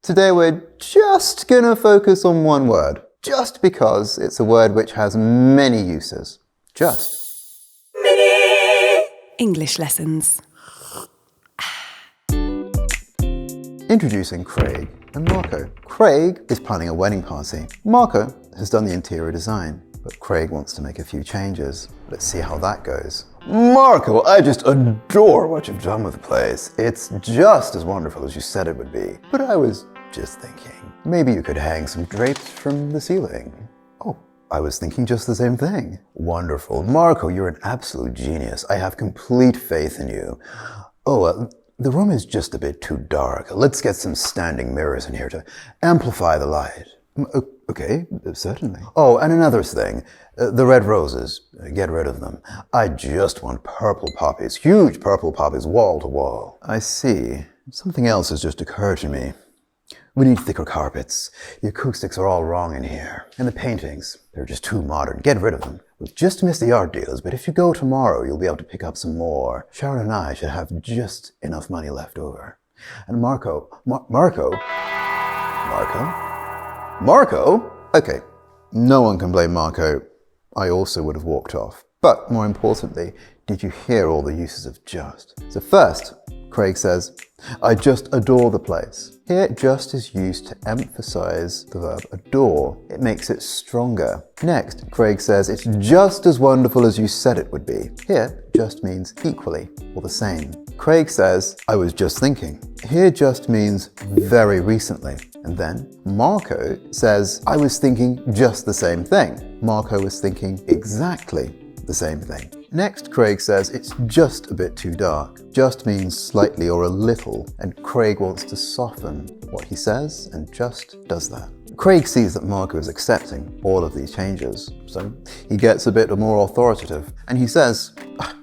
Today we're just gonna focus on one word, just because it's a word which has many uses. Just. English lessons. Introducing Craig and Marco. Craig is planning a wedding party. Marco has done the interior design, but Craig wants to make a few changes. Let's see how that goes. Marco, I just adore what you've done with the place. It's just as wonderful as you said it would be. But I was just thinking, maybe you could hang some drapes from the ceiling. Oh, I was thinking just the same thing. Wonderful. Marco, you're an absolute genius. I have complete faith in you. The room is just a bit too dark. Let's get some standing mirrors in here to amplify the light. Okay, certainly. Oh, and another thing. The red roses. Get rid of them. I just want purple poppies. Huge purple poppies, wall to wall. I see. Something else has just occurred to me. We need thicker carpets. The acoustics are all wrong in here. And the paintings, they're just too modern. Get rid of them. We've just missed the art dealers, but if you go tomorrow, you'll be able to pick up some more. Sharon and I should have just enough money left over. And Marco? Okay, no one can blame Marco. I also would have walked off. But more importantly, did you hear all the uses of just? So first, Craig says, I just adore the place. Here, just is used to emphasize the verb adore. It makes it stronger. Next, Craig says, it's just as wonderful as you said it would be. Here, just means equally or the same. Craig says, I was just thinking. Here, just means very recently. And then Marco says, I was thinking just the same thing. Marco was thinking exactly the same thing. Next, Craig says it's just a bit too dark. Just means slightly or a little, and Craig wants to soften what he says and just does that. Craig sees that Marco is accepting all of these changes, so he gets a bit more authoritative, and he says,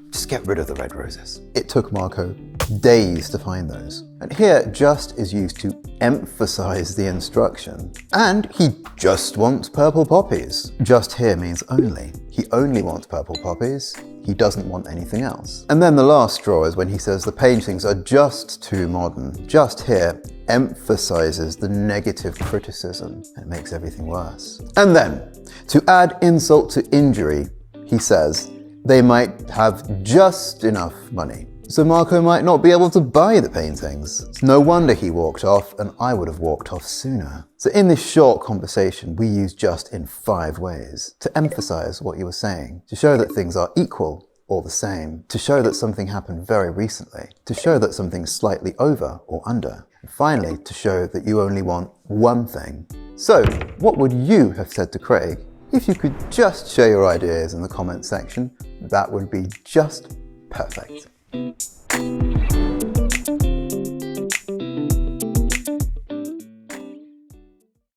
just get rid of the red roses. It took Marco days to find those. And here, just is used to emphasize the instruction. And he just wants purple poppies. Just here means only. He only wants purple poppies. He doesn't want anything else. And then the last straw is when he says the paintings are just too modern. Just here emphasizes the negative criticism and it makes everything worse. And then, to add insult to injury, he says, they might have just enough money. So Marco might not be able to buy the paintings. It's no wonder he walked off, and I would have walked off sooner. So in this short conversation, we use just in 5 ways to emphasize what you were saying, to show that things are equal or the same, to show that something happened very recently, to show that something's slightly over or under, and finally, to show that you only want one thing. So, what would you have said to Craig? If you could just share your ideas in the comments section, that would be just perfect.